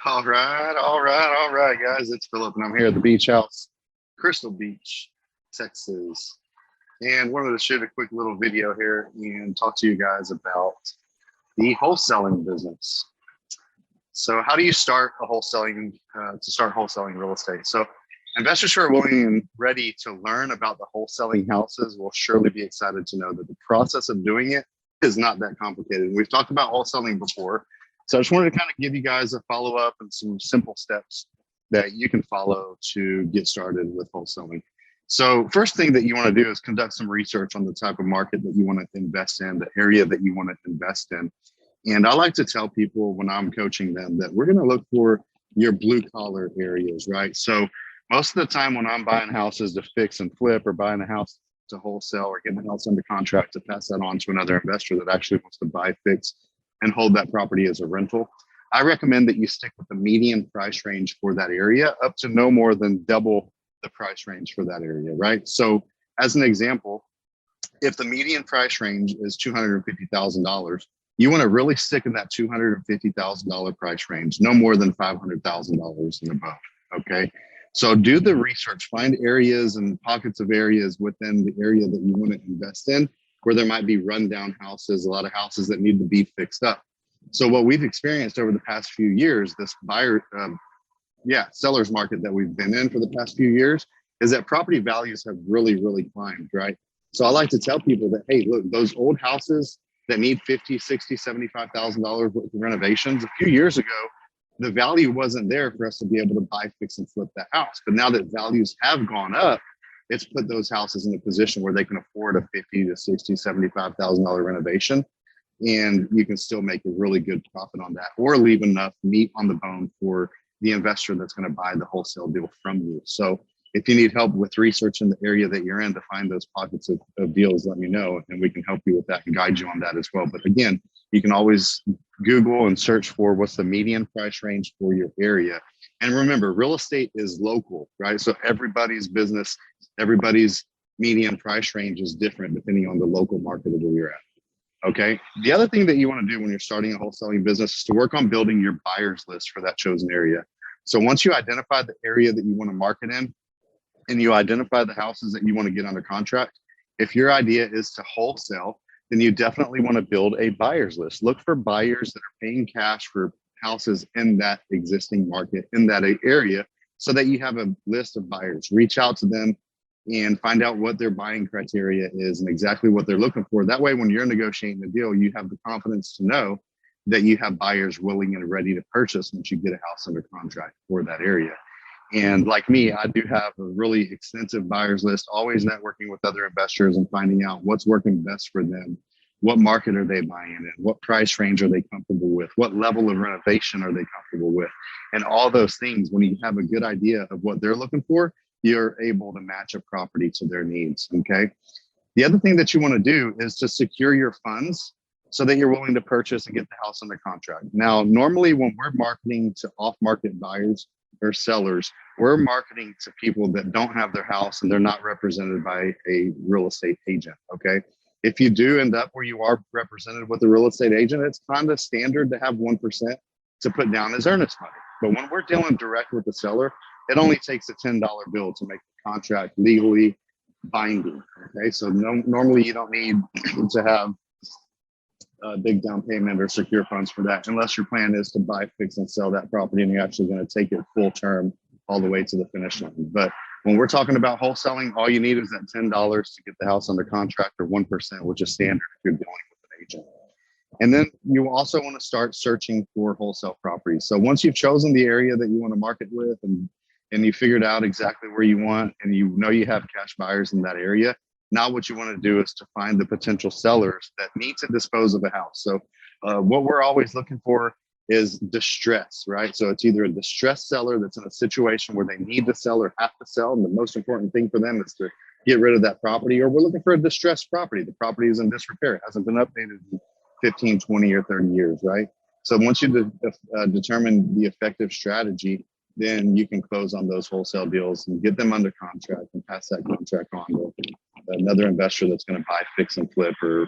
All right, guys. It's Phillip, and I'm here at the beach house, Crystal Beach, Texas. And wanted to shoot a quick little video here and talk to you guys about the wholesaling business. So, how do you start start wholesaling real estate? So, investors who are willing and ready to learn about the wholesaling houses will surely be excited to know that the process of doing it is not that complicated. We've talked about wholesaling before. So I just wanted to kind of give you guys a follow-up and some simple steps that you can follow to get started with wholesaling. So first thing that you want to do is conduct some research on the type of market that you want to invest in, the area that you want to invest in. And I like to tell people when I'm coaching them that we're going to look for your blue collar areas, right? So most of the time when I'm buying houses to fix and flip, or buying a house to wholesale, or getting a house under contract to pass that on to another investor that actually wants to buy, fix, and hold that property as a rental, I recommend that you stick with the median price range for that area up to no more than double the price range for that area, right? So as an example, if the median price range is $250,000, you want to really stick in that $250,000 price range, no more than $500,000 and above, okay? So do the research, find areas and pockets of areas within the area that you want to invest in, where there might be rundown houses, a lot of houses that need to be fixed up. So what we've experienced over the past few years, this seller's market that we've been in for the past few years, is that property values have really climbed, right? So I like to tell people that, hey, look, those old houses that need $50,000, $60,000, $75,000 worth of renovations, a few years ago, the value wasn't there for us to be able to buy, fix, and flip that house. But now that values have gone up, it's put those houses in a position where they can afford a $50,000 to $60,000, $75,000 renovation, and you can still make a really good profit on that, or leave enough meat on the bone for the investor that's going to buy the wholesale deal from you. So if you need help with research in the area that you're in to find those pockets of deals, let me know, and we can help you with that and guide you on that as well. But again, you can always Google and search for what's the median price range for your area. And remember, real estate is local, right? So everybody's business, everybody's median price range is different depending on the local market of where you're at. Okay. The other thing that you want to do when you're starting a wholesaling business is to work on building your buyers list for that chosen area. So once you identify the area that you want to market in, and you identify the houses that you want to get under contract, if your idea is to wholesale, then you definitely want to build a buyers list. Look for buyers that are paying cash for houses in that existing market, in that area, so that you have a list of buyers. Reach out to them and find out what their buying criteria is and exactly what they're looking for. That way, when you're negotiating the deal, you have the confidence to know that you have buyers willing and ready to purchase once you get a house under contract for that area. And like me, I do have a really extensive buyers list, always networking with other investors and finding out what's working best for them. What market are they buying in? What price range are they comfortable with? What level of renovation are they comfortable with? And all those things, when you have a good idea of what they're looking for, you're able to match a property to their needs, okay? The other thing that you want to do is to secure your funds so that you're willing to purchase and get the house under contract. Now, normally when we're marketing to off-market buyers or sellers, we're marketing to people that don't have their house and they're not represented by a real estate agent, okay? If you do end up where you are represented with a real estate agent, it's kind of standard to have 1% to put down as earnest money. But when we're dealing direct with the seller, it only takes a $10 bill to make the contract legally binding, okay? So normally you don't need to have a big down payment or secure funds for that, unless your plan is to buy, fix, and sell that property and you're actually going to take it full term all the way to the finish line. But when we're talking about wholesaling, all you need is that $10 to get the house under contract, or 1%, which is standard if you're dealing with an agent. And then you also want to start searching for wholesale properties. So once you've chosen the area that you want to market with and you figured out exactly where you want, and you know you have cash buyers in that area, now what you want to do is to find the potential sellers that need to dispose of a house. So what we're always looking for is distress, right? So it's either a distressed seller that's in a situation where they need to sell or have to sell, and the most important thing for them is to get rid of that property, or we're looking for a distressed property. The property is in disrepair, it hasn't been updated in 15, 20, or 30 years, right? So once you determine the effective strategy, then you can close on those wholesale deals and get them under contract and pass that contract on to another investor that's going to buy, fix, and flip, or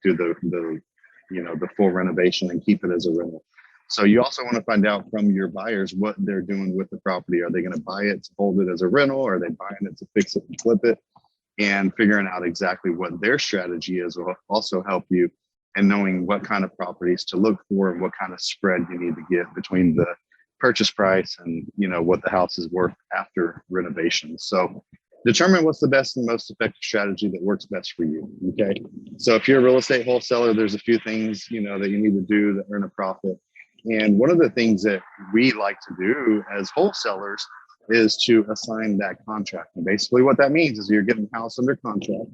do the full renovation and keep it as a rental. So you also want to find out from your buyers what they're doing with the property. Are they going to buy it to hold it as a rental? Or are they buying it to fix it and flip it? And figuring out exactly what their strategy is will also help you in knowing what kind of properties to look for and what kind of spread you need to get between the purchase price and what the house is worth after renovation. So determine what's the best and most effective strategy that works best for you. Okay. So if you're a real estate wholesaler, there's a few things, that you need to do to earn a profit. And one of the things that we like to do as wholesalers is to assign that contract. And basically what that means is you're getting the house under contract.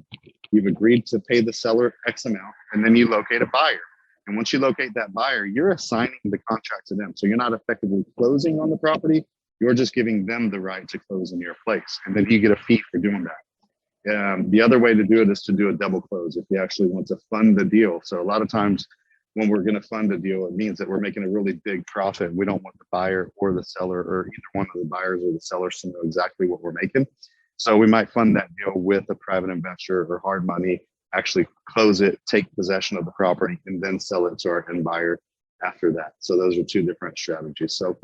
You've agreed to pay the seller X amount, and then you locate a buyer. And once you locate that buyer, you're assigning the contract to them. So you're not effectively closing on the property. You're just giving them the right to close in your place. And then you get a fee for doing that. The other way to do it is to do a double close if you actually want to fund the deal. So a lot of times when we're going to fund a deal, it means that we're making a really big profit. We don't want the buyer or the seller or either one of the buyers or the sellers to know exactly what we're making. So we might fund that deal with a private investor or hard money, actually close it, take possession of the property, and then sell it to our end buyer after that. So those are two different strategies. So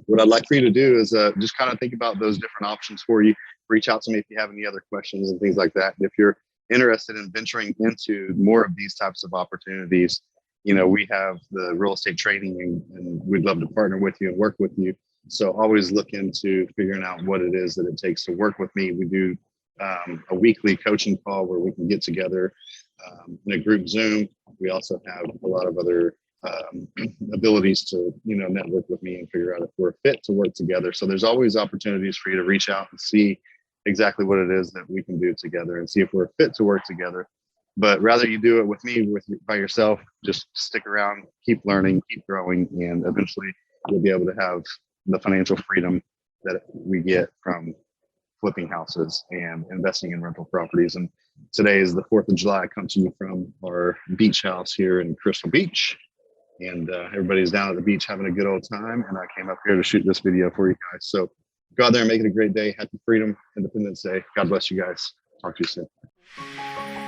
what I'd like for you to do is just kind of think about those different options for you. Reach out to me if you have any other questions and things like that. And if you're interested in venturing into more of these types of opportunities, we have the real estate training and we'd love to partner with you and work with you. So always look into figuring out what it is that it takes to work with me. We do a weekly coaching call where we can get together in a group Zoom. We also have a lot of other abilities to, network with me and figure out if we're fit to work together. So there's always opportunities for you to reach out and see exactly what it is that we can do together and see if we're fit to work together. But rather you do it with me, by yourself, just stick around, keep learning, keep growing, and eventually you'll be able to have the financial freedom that we get from flipping houses and investing in rental properties. And today is the 4th of July. I come to you from our beach house here in Crystal Beach. And everybody's down at the beach having a good old time. And I came up here to shoot this video for you guys. So go out there and make it a great day. Happy Freedom, Independence Day. God bless you guys. Talk to you soon.